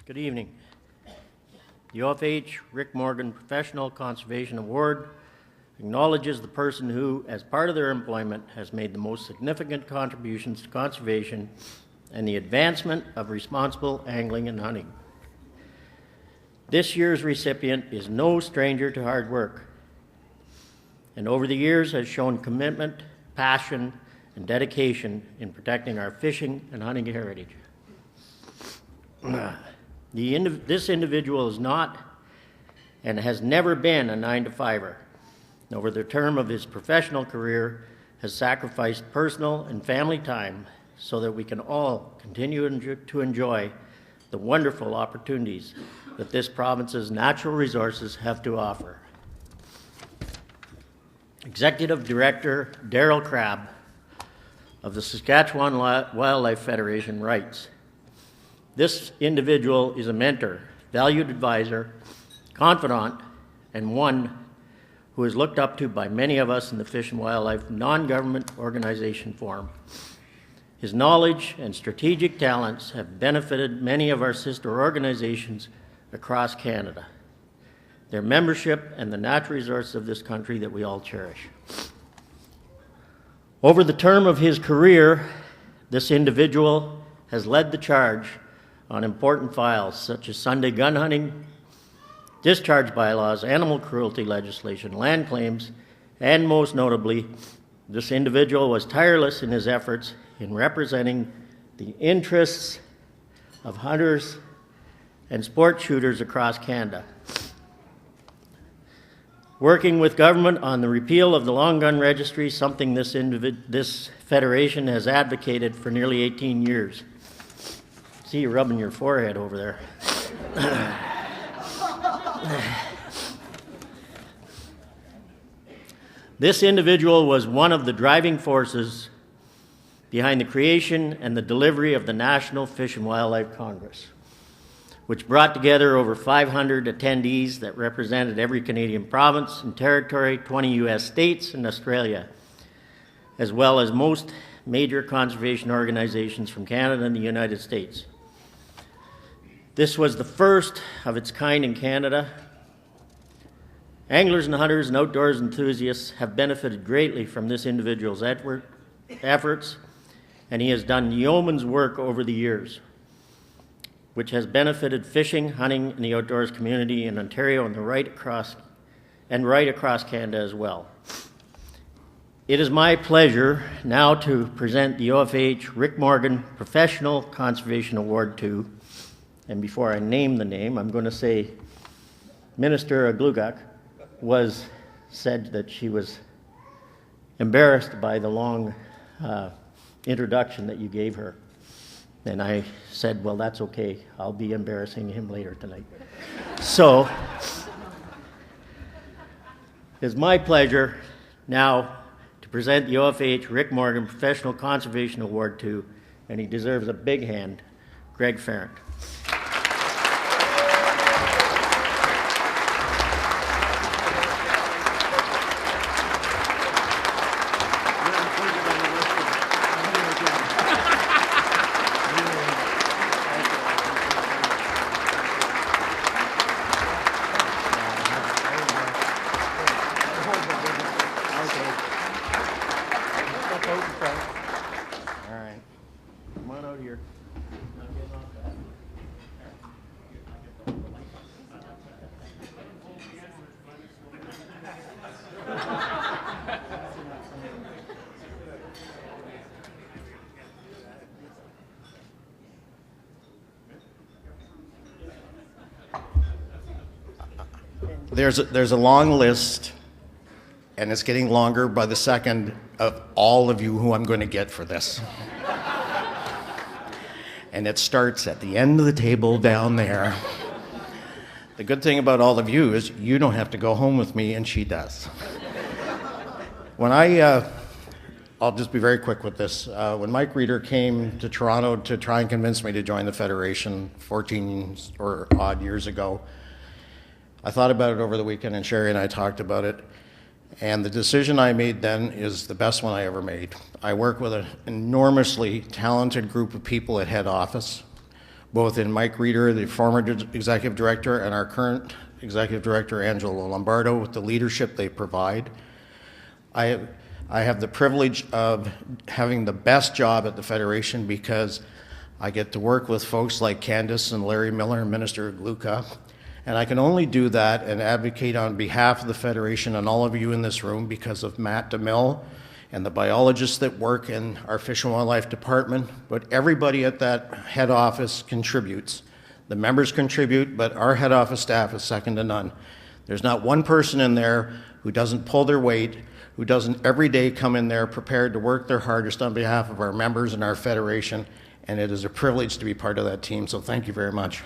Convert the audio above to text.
Good evening. The OFAH Rick Morgan Professional Conservation Award acknowledges the person who, as part of their employment, has made the most significant contributions to conservation and the advancement of responsible angling and hunting. This year's recipient is no stranger to hard work, and over the years has shown commitment, passion, and dedication in protecting our fishing and hunting heritage. This individual is not and has never been a 9-to-5er. Over the term of his professional career, has sacrificed personal and family time so that we can all continue to enjoy the wonderful opportunities that this province's natural resources have to offer. Executive Director Darrell Crabb of the Saskatchewan Wildlife Federation writes, "This individual is a mentor, valued advisor, confidant, and one who is looked up to by many of us in the Fish and Wildlife non-government organization forum. His knowledge and strategic talents have benefited many of our sister organizations across Canada, their membership and the natural resources of this country that we all cherish." Over the term of his career, this individual has led the charge on important files such as Sunday gun hunting, discharge bylaws, animal cruelty legislation, land claims, and most notably, this individual was tireless in his efforts in representing the interests of hunters and sport shooters across Canada. Working with government on the repeal of the long gun registry, something this federation has advocated for nearly 18 years. See you rubbing your forehead over there. This individual was one of the driving forces behind the creation and the delivery of the National Fish and Wildlife Congress, which brought together over 500 attendees that represented every Canadian province and territory, 20 U.S. states, and Australia, as well as most major conservation organizations from Canada and the United States. This was the first of its kind in Canada. Anglers and hunters and outdoors enthusiasts have benefited greatly from this individual's efforts, and he has done yeoman's work over the years, which has benefited fishing, hunting, and the outdoors community in Ontario and right across Canada as well. It is my pleasure now to present the OFAH Rick Morgan Professional Conservation Award to, and before I name the name, I'm going to say Minister Glugak said that she was embarrassed by the long introduction that you gave her. And I said, well, that's okay. I'll be embarrassing him later tonight. So, it's my pleasure now to present the OFAH Rick Morgan Professional Conservation Award to, and he deserves a big hand, Greg Farrant. There's a long list, and it's getting longer by the second, of all of you who I'm going to get for this. And it starts at the end of the table down there. The good thing about all of you is you don't have to go home with me, and she does. When I'll just be very quick with this. When Mike Reeder came to Toronto to try and convince me to join the Federation 14 or odd years ago, I thought about it over the weekend, and Sherry and I talked about it, and the decision I made then is the best one I ever made. I work with an enormously talented group of people at head office, both in Mike Reeder, the former executive director, and our current executive director, Angelo Lombardo, with the leadership they provide. I have the privilege of having the best job at the Federation because I get to work with folks like Candace and Larry Miller and Minister Gluka, and I can only do that and advocate on behalf of the Federation and all of you in this room because of Matt DeMille and the biologists that work in our Fish and Wildlife Department, but everybody at that head office contributes. The members contribute, but our head office staff is second to none. There's not one person in there who doesn't pull their weight, who doesn't every day come in there prepared to work their hardest on behalf of our members and our Federation, and it is a privilege to be part of that team, so thank you very much.